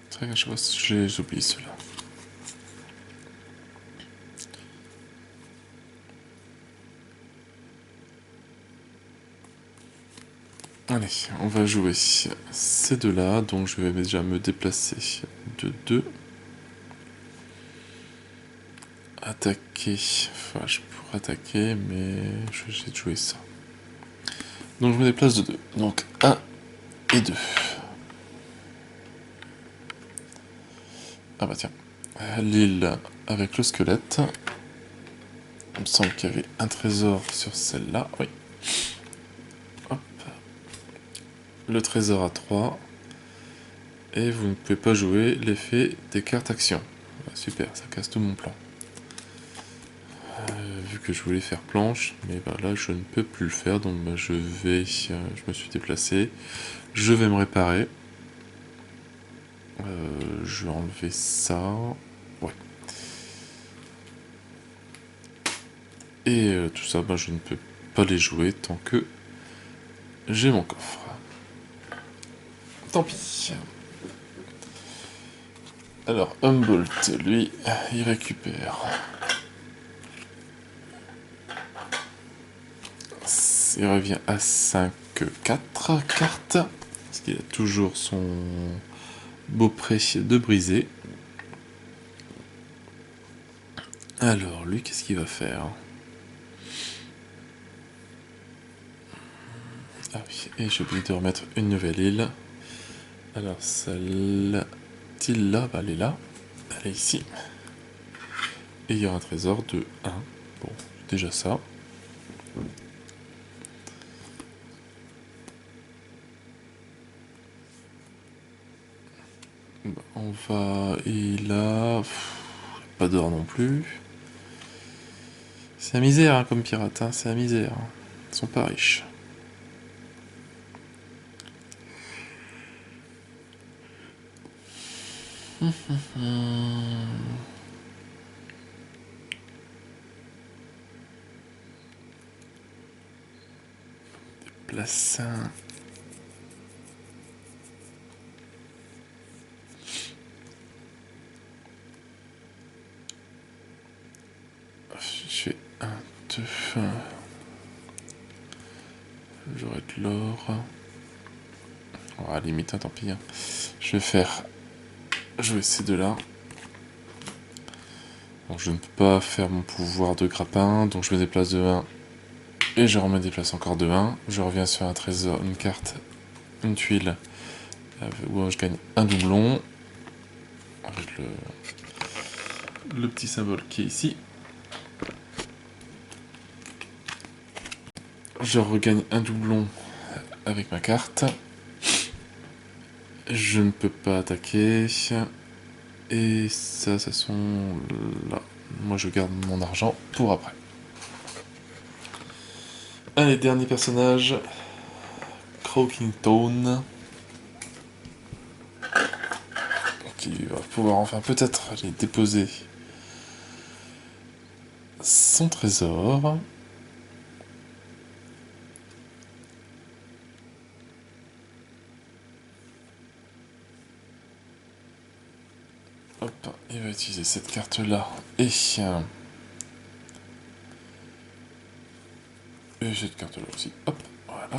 A: Très bien, je vois, j'ai oublié cela. Allez, on va jouer ces deux-là, donc je vais déjà me déplacer de 2. Attaquer, enfin je pourrais attaquer, mais je vais essayer de jouer ça. Donc je me déplace de 2, donc 1 et 2. Ah bah tiens, l'île avec le squelette. Il me semble qu'il y avait un trésor sur celle-là, oui. Hop. Le trésor à 3. Et vous ne pouvez pas jouer l'effet des cartes actions. Ah, super, ça casse tout mon plan. Vu que je voulais faire planche, mais bah, là je ne peux plus le faire, donc bah, je me suis déplacé. Je vais me réparer. Je vais enlever ça. Ouais. Et tout ça, bah, je ne peux pas les jouer tant que j'ai mon coffre. Tant pis. Alors, Humboldt, lui, il récupère. Il revient à 5, 4 cartes. Parce qu'il a toujours son beau prêt de briser. Alors, lui, qu'est-ce qu'il va faire? Ah oui, et j'ai oublié de remettre une nouvelle île. Alors, celle-là, bah, elle est là. Elle est ici. Et il y aura un trésor de 1. Bon, déjà ça. On va... Et là... pas d'or non plus. C'est la misère hein, comme pirate, hein, c'est la misère. Ils sont pas riches. Place un. Je fais 1, 2. J'aurai de l'or. Oh, à la limite, hein, tant pis. Hein. Je vais faire jouer ces deux-là. Donc je ne peux pas faire mon pouvoir de grappin, donc je me déplace de 1. Et je remets déplace encore de 1. Je reviens sur un trésor, une carte, une tuile, où je gagne un doublon. Avec le petit symbole qui est ici. Je regagne un doublon avec ma carte. Je ne peux pas attaquer. Et ça sont là. Moi je garde mon argent pour après. Allez, dernier personnage. Croakington. Qui va pouvoir enfin peut-être aller déposer son trésor. Hop, il va utiliser cette carte-là et cette carte-là aussi. Hop, voilà.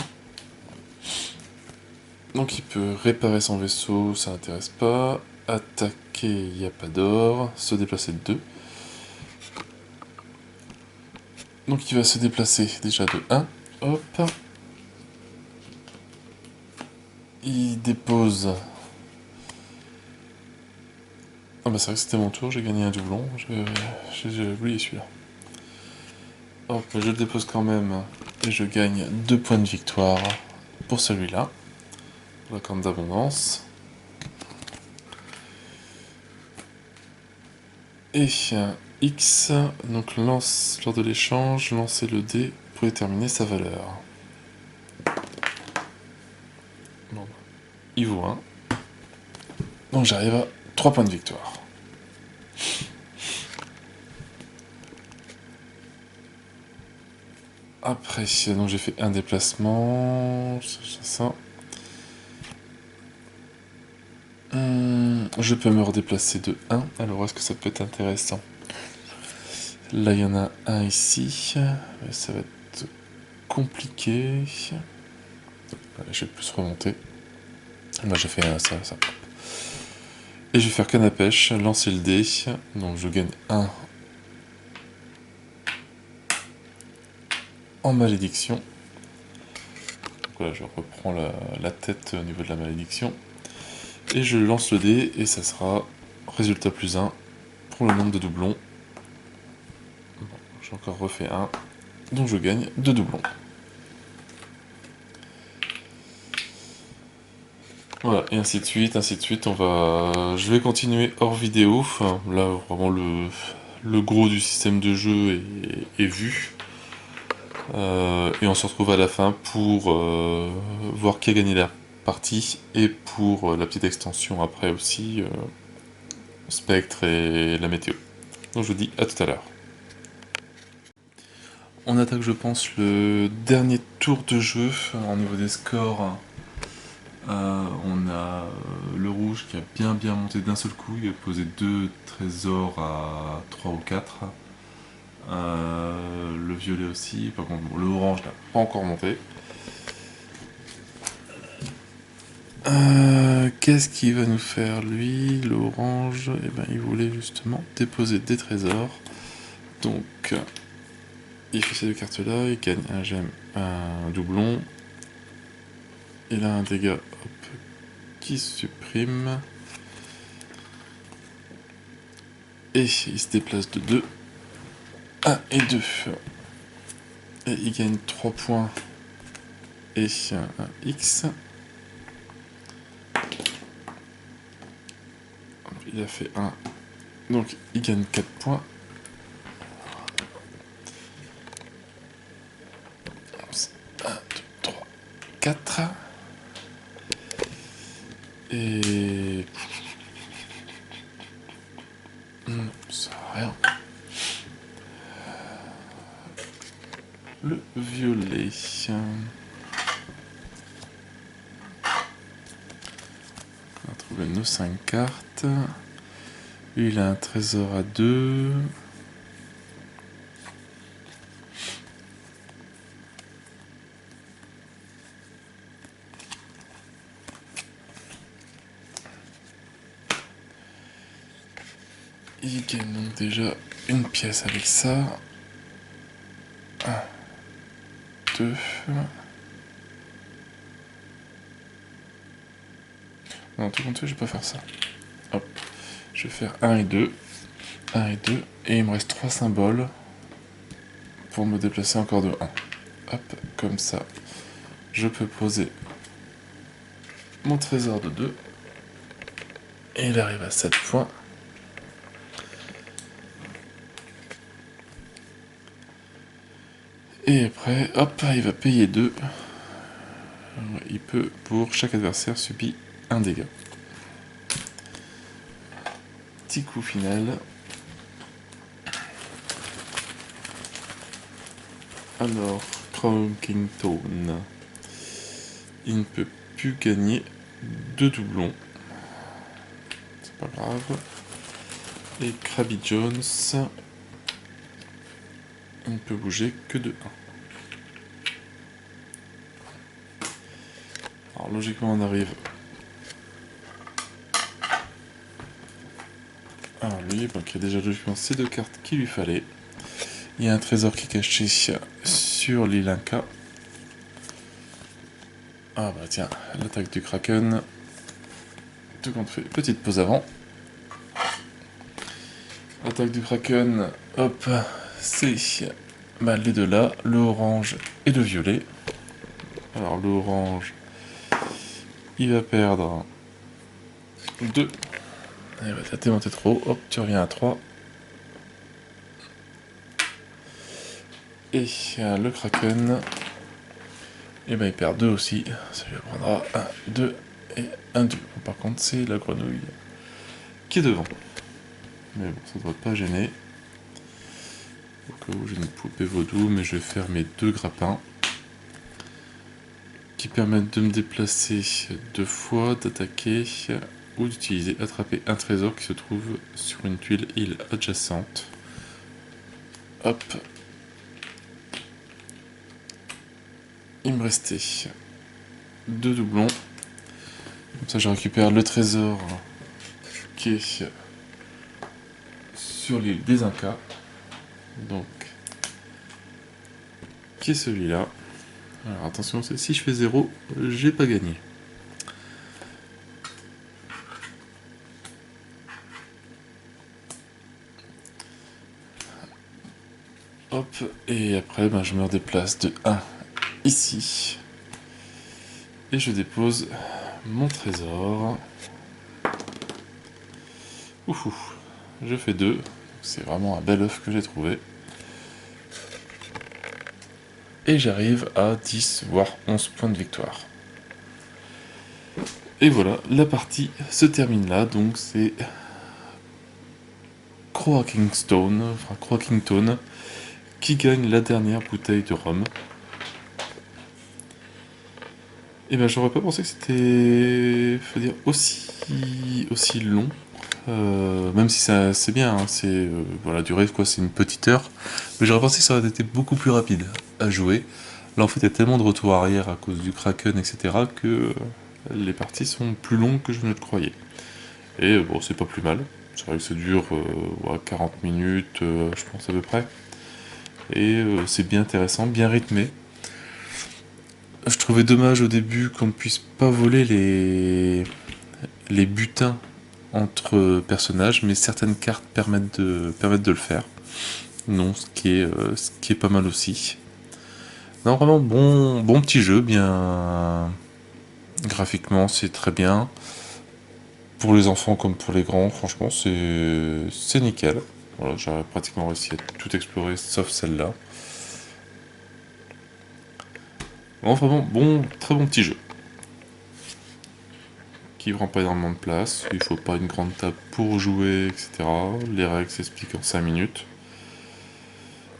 A: Donc il peut réparer son vaisseau, ça n'intéresse pas. Attaquer, il n'y a pas d'or. Se déplacer de 2. Donc il va se déplacer déjà de 1. Hop. Il dépose... Ah bah c'est vrai que c'était mon tour, j'ai gagné un doublon. J'ai oublié celui-là. Hop, je le dépose quand même. Et je gagne 2 points de victoire pour celui-là. La corne d'abondance. Et X, donc lance lors de l'échange, lancez le dé pour déterminer sa valeur. Bon, il vaut 1. Donc j'arrive à 3 points de victoire. Après, donc j'ai fait un déplacement. Ça. Je peux me redéplacer de 1. Alors est-ce que ça peut être intéressant? Là il y en a un ici. Mais ça va être compliqué. Je vais plus remonter. Là j'ai fait ça. Et je vais faire canne à pêche, lancer le dé. Donc je gagne 1 en malédiction. Donc voilà, je reprends la tête au niveau de la malédiction. Et je lance le dé et ça sera résultat plus 1 pour le nombre de doublons. Bon, j'ai encore refait 1. Donc je gagne 2 doublons. Voilà, et ainsi de suite, je vais continuer hors vidéo. Enfin, là, vraiment, le gros du système de jeu est vu. Et on se retrouve à la fin pour voir qui a gagné la partie et pour la petite extension après aussi, Spectre et la météo. Donc je vous dis à tout à l'heure. On attaque, je pense, le dernier tour de jeu au niveau des scores. On a le rouge qui a bien monté d'un seul coup, il a posé 2 trésors à 3 ou 4. Le violet aussi, par contre le orange n'a pas encore monté. Qu'est-ce qu'il va nous faire lui, l'orange? Eh ben, il voulait justement déposer des trésors. Donc il fait ces 2 cartes là, il gagne un gemme, un doublon. Il a un dégât qui supprime. Et il se déplace de 2. 1 et 2. Et il gagne 3 points. Et un X. il a fait 1. Donc il gagne 4 points. 1, 2, 3, 4. Et... ça sert à rien. Le violet. On a trouvé nos 5 cartes. Lui, il a un trésor à 2. Il gagne donc déjà une pièce avec ça. 1, 2. Non, tout compte fait, je vais pas faire ça. Hop. Je vais faire 1 et 2. 1 et 2. Et il me reste 3 symboles pour me déplacer encore de 1. Hop, comme ça. Je peux poser mon trésor de 2. Et il arrive à 7 points. Et après, hop, il va payer 2. Il peut, pour chaque adversaire, subir un dégât. Petit coup final. Alors, Croakington, il ne peut plus gagner 2 doublons. C'est pas grave. Et Krabby Jones, il ne peut bouger que de 1. Alors logiquement on arrive. Alors lui, donc il y a déjà logiquement ces 2 cartes qu'il lui fallait. Il y a un trésor qui est caché sur l'île Inca. Ah bah tiens, l'attaque du Kraken. Tout compte fait, petite pause avant. Attaque du Kraken, hop, c'est bah, les deux là, le orange et le violet. Alors le orange, il va perdre 2. Il va t'es monté trop, hop, tu reviens à 3. Et le Kraken, et ben il perd 2 aussi, ça lui prendra 1, 2 et 1 2. Par contre c'est la grenouille qui est devant. Mais bon, ça ne doit pas gêner. Au cas où j'ai une poupée vaudou, mais je vais faire mes 2 grappins qui permettent de me déplacer 2 fois, d'attaquer ou d'utiliser attraper un trésor qui se trouve sur une tuile île adjacente. Hop. Il me restait 2 doublons. Comme ça je récupère le trésor qui est sur l'île des Incas. Donc, qui est celui-là. Alors attention, si je fais 0, j'ai pas gagné. Hop, et après ben, je me redéplace de 1 ici. Et je dépose mon trésor. Oufou, je fais 2. C'est vraiment un bel œuf que j'ai trouvé. Et j'arrive à 10 voire 11 points de victoire. Et voilà, la partie se termine là, donc c'est Croakington qui gagne la dernière bouteille de rhum. Et ben j'aurais pas pensé que c'était, faut dire, aussi long. Même si ça c'est bien, hein, c'est voilà, durée quoi, c'est une petite heure. Mais j'aurais pensé que ça aurait été beaucoup plus rapide à jouer. Là en fait il y a tellement de retours arrière à cause du Kraken, etc. que les parties sont plus longues que je ne le croyais. Et bon, c'est pas plus mal. C'est vrai que ça dure 40 minutes, je pense à peu près. Et c'est bien intéressant, bien rythmé. Je trouvais dommage au début qu'on ne puisse pas voler les butins entre personnages, mais certaines cartes permettent de le faire. Non, ce qui est pas mal aussi. Non, vraiment bon petit jeu, bien graphiquement c'est très bien. pour les enfants comme pour les grands, franchement, c'est nickel. Voilà, j'ai pratiquement réussi à tout explorer, sauf celle-là. Bon, vraiment, très bon petit jeu. Qui prend pas énormément de place, il faut pas une grande table pour jouer, etc. Les règles s'expliquent en 5 minutes.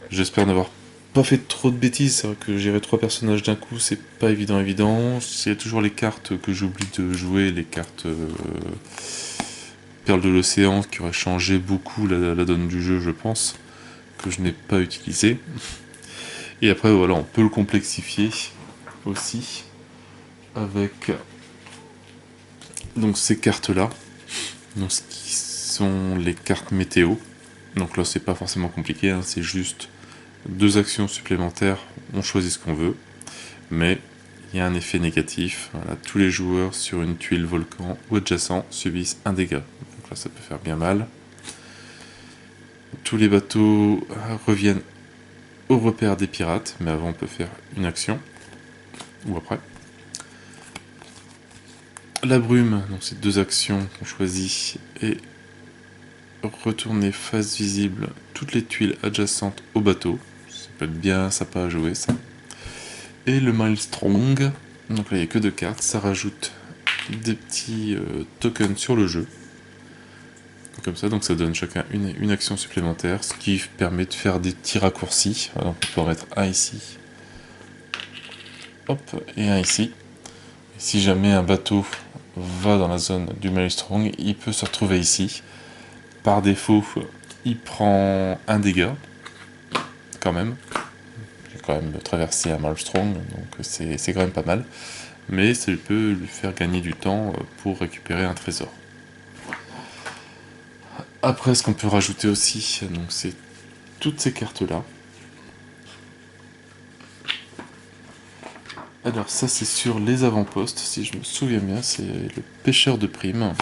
A: J'espère n'avoir pas fait trop de bêtises, c'est vrai que gérer 3 personnages d'un coup, c'est pas évident. Il y a toujours les cartes que j'oublie de jouer, les cartes Perles de l'Océan, qui auraient changé beaucoup la donne du jeu, je pense, que je n'ai pas utilisé. Et après, voilà, on peut le complexifier aussi avec donc ces cartes-là, donc ce qui sont les cartes météo. Donc là, c'est pas forcément compliqué, hein, c'est juste 2 actions supplémentaires, on choisit ce qu'on veut, mais il y a un effet négatif. Voilà, tous les joueurs sur une tuile volcan ou adjacent subissent un dégât. Donc là, ça peut faire bien mal. Tous les bateaux reviennent au repère des pirates, mais avant on peut faire une action, ou après. La brume, donc c'est 2 actions qu'on choisit, et retourner face visible toutes les tuiles adjacentes au bateau. Ça peut être bien sympa à jouer, ça. Et le Maelstrom, donc là il n'y a que 2 cartes, ça rajoute des petits tokens sur le jeu. Comme ça, donc ça donne chacun une action supplémentaire, ce qui permet de faire des petits raccourcis. Alors on peut en mettre un ici, hop, et un ici. Et si jamais un bateau va dans la zone du Maelstrom, il peut se retrouver ici. Par défaut, il prend un dégât, quand même. J'ai quand même traversé un Maelstrom, donc c'est quand même pas mal. Mais ça peut lui faire gagner du temps pour récupérer un trésor. Après, ce qu'on peut rajouter aussi, donc c'est toutes ces cartes-là. Alors ça, c'est sur les avant-postes, si je me souviens bien, c'est le pêcheur de primes.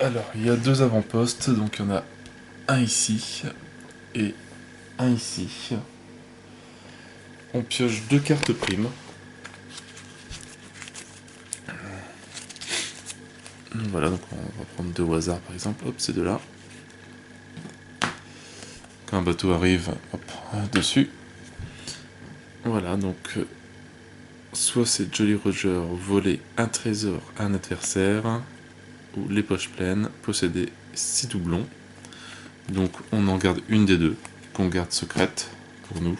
A: Alors, il y a 2 avant-postes, donc il y en a un ici et un ici. On pioche 2 cartes primes. Voilà, donc on va prendre 2 au hasard par exemple. Hop, ces 2 là. Quand un bateau arrive, hop, dessus. Voilà, donc soit c'est Jolly Roger, voler un trésor à un adversaire, ou les poches pleines, posséder 6 doublons. Donc on en garde une des 2, qu'on garde secrète pour nous.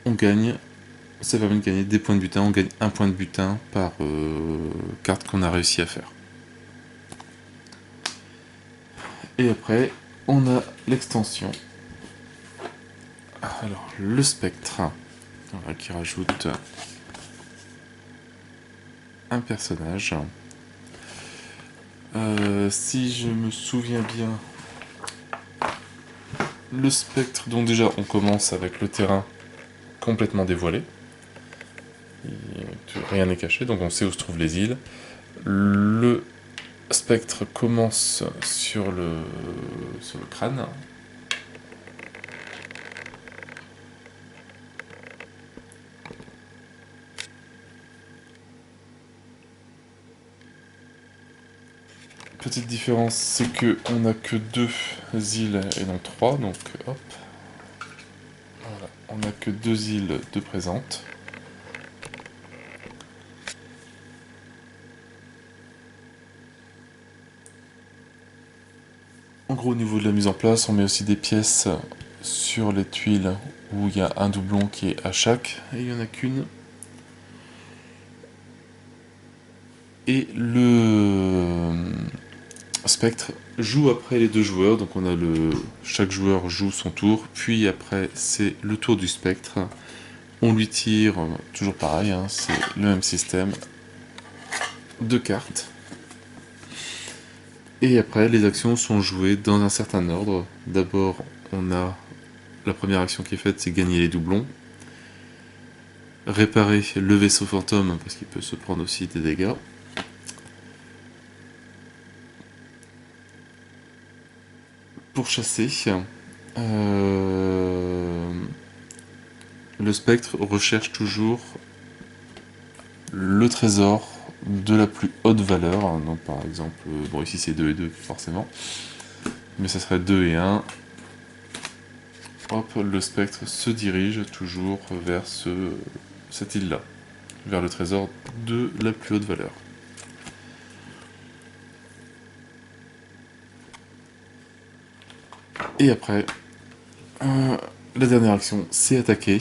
A: On gagne, ça permet de gagner des points de butin, on gagne 1 point de butin par carte qu'on a réussi à faire. Et après, on a l'extension. Alors, le spectre, voilà, qui rajoute un personnage. Si je me souviens bien, le spectre, donc déjà on commence avec le terrain complètement dévoilé. Rien n'est caché, donc on sait où se trouvent les îles. Le spectre commence sur le crâne. Petite différence, c'est que on n'a que 2 îles et non 3, donc hop. Voilà, on n'a que 2 îles de présente. En gros, au niveau de la mise en place, on met aussi des pièces sur les tuiles où il y a un doublon qui est à chaque, et il n'y en a qu'une. Et le spectre joue après les 2 joueurs, donc on a chaque joueur joue son tour, puis après c'est le tour du spectre. On lui tire, toujours pareil, hein, c'est le même système, 2 cartes. Et après, les actions sont jouées dans un certain ordre. D'abord, on a la première action qui est faite, c'est gagner les doublons. Réparer le vaisseau fantôme, parce qu'il peut se prendre aussi des dégâts. Pour chasser, Le spectre recherche toujours le trésor de la plus haute valeur. Donc par exemple, bon ici c'est 2 et 2 forcément, mais ça serait 2 et 1. Hop, le spectre se dirige toujours vers cette île-là, vers le trésor de la plus haute valeur. Et après, la dernière action, c'est attaquer.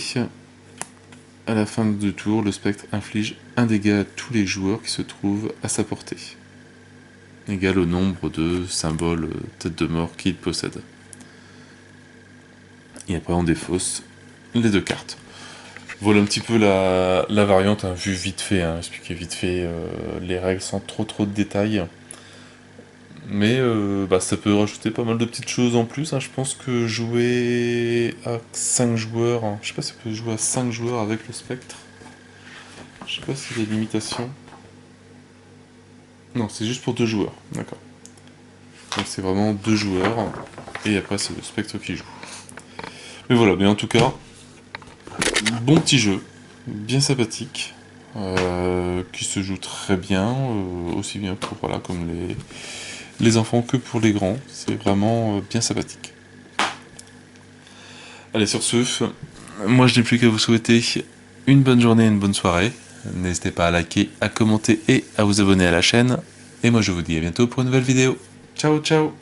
A: À la fin du tour, le spectre inflige un dégât à tous les joueurs qui se trouvent à sa portée, égal au nombre de symboles tête de mort qu'il possède. Et après on défausse les 2 cartes. Voilà un petit peu la variante, hein, vue vite fait, hein, expliquer vite fait les règles sans trop de détails. Mais ça peut rajouter pas mal de petites choses en plus, hein. Je pense que jouer à 5 joueurs, hein, je sais pas si on peut jouer à 5 joueurs avec le spectre. Je sais pas s'il y a des limitations. Non, c'est juste pour 2 joueurs, d'accord. Donc c'est vraiment 2 joueurs, et après c'est le spectre qui joue. Mais voilà, mais en tout cas, bon petit jeu, bien sympathique, qui se joue très bien, aussi bien pour comme les enfants que pour les grands. C'est vraiment bien sympathique. Allez, sur ce, moi je n'ai plus qu'à vous souhaiter une bonne journée et une bonne soirée. N'hésitez pas à liker, à commenter et à vous abonner à la chaîne. Et moi je vous dis à bientôt pour une nouvelle vidéo. Ciao ciao.